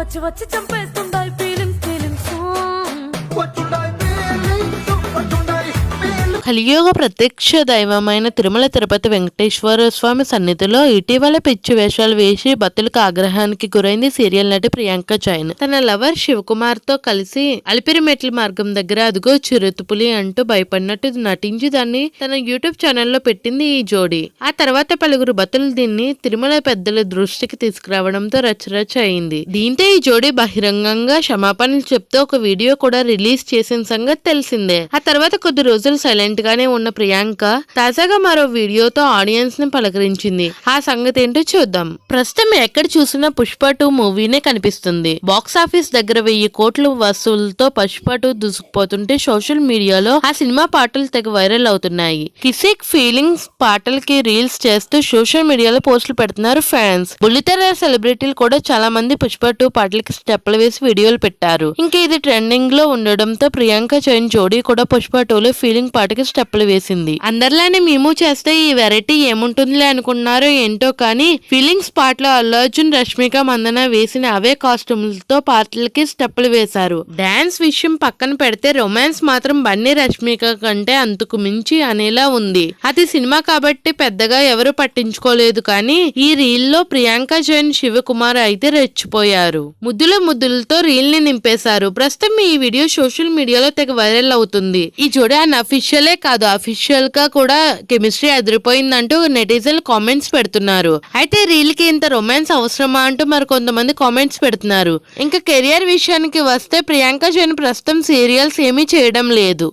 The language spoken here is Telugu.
వచ్చి వచ్చి చంపేస్తుండాయి ఫీలింగ్స్ కలియుగ ప్రత్యక్ష దైవమైన తిరుమల తిరుపతి వెంకటేశ్వర స్వామి సన్నిధిలో ఇటీవల పిచ్చి వేషాలు వేసి భక్తులకు ఆగ్రహానికి గురైంది సీరియల్ నటి ప్రియాంక చైన్. తన లవర్ శివకుమార్ తో కలిసి అలిపిరి మెట్ల మార్గం దగ్గర అదుగో చిరుతుపులి అంటూ భయపడినట్టు నటించి దాన్ని తన యూట్యూబ్ ఛానల్లో పెట్టింది ఈ జోడీ. ఆ తర్వాత పలువురు భక్తులు దీన్ని తిరుమల పెద్దల దృష్టికి తీసుకురావడంతో రచ్చరచ్చ అయింది. దీంతో ఈ జోడీ బహిరంగంగా క్షమాపణలు చెప్తూ ఒక వీడియో కూడా రిలీజ్ చేసిన సంగతి తెలిసిందే. ఆ తర్వాత కొద్ది రోజులు సైలెంట్ గానే ఉన్న ప్రియాంక తాజాగా మరో వీడియోతో ఆడియన్స్ ని పలకరించింది. ఆ సంగతి ఏంటో చూద్దాం. ప్రస్తుతం ఎక్కడ చూసినా పుష్ప 2 మూవీనే కనిపిస్తుంది. బాక్స్ ఆఫీస్ దగ్గర 1000 కోట్ల వసూలుతో పుష్ప 2 దూసుకుపోతుంటే సోషల్ మీడియాలో ఆ సినిమా పాటలు తెగ వైరల్ అవుతున్నాయి. కిసిక్ ఫీలింగ్స్ పాటలకి రీల్స్ చేస్తూ సోషల్ మీడియాలో పోస్టులు పెడుతున్నారు ఫ్యాన్స్. బుల్లితెర సెలబ్రిటీలు కూడా చాలా మంది పుష్ప 2 పాటలకి స్టెప్లు వేసి వీడియోలు పెట్టారు. ఇంకా ఇది ట్రెండింగ్ లో ఉండడంతో ప్రియాంక చైన్ జోడీ కూడా పుష్ప 2లో ఫీలింగ్ పాటకి స్టెప్లు వేసింది. అందరిలానే మేము చేస్తే ఈ వెరైటీ ఏముంటుందిలే అనుకున్నారో ఏంటో కానీ ఫీలింగ్స్ పాటలో అల్లు అర్జున్, రష్మిక మందన వేసిన అవే కాస్ట్యూమ్లతో పాటలకి స్టెప్లు వేశారు. డాన్స్ విషయం పక్కన పెడితే రొమాన్స్ మాత్రం బన్నీ రష్మిక కంటే అంతకు మించి అనేలా ఉంది. అది సినిమా కాబట్టి పెద్దగా ఎవరు పట్టించుకోలేదు కానీ ఈ రీల్ లో ప్రియాంక జైన్, శివకుమార్ అయితే రెచ్చిపోయారు. ముద్దులతో రీల్ ని నింపేశారు. ప్రస్తుతం ఈ వీడియో సోషల్ మీడియాలో తెగ వైరల్ అవుతుంది. ఈ జోడీ అఫీషియలే కాదు, అఫీషియల్ గా కూడా కెమిస్ట్రీ అదిరిపోయిందంటూ నెటిజన్లు కామెంట్స్ పెడుతున్నారు. అయితే రీల్ కి ఇంత రొమాన్స్ అవసరమా అంటూ మరి కొంతమంది కామెంట్స్ పెడుతున్నారు. ఇంకా కెరియర్ విషయానికి వస్తే ప్రియాంక జైన్ ప్రస్తుతం సీరియల్స్ ఏమీ చేయడం లేదు.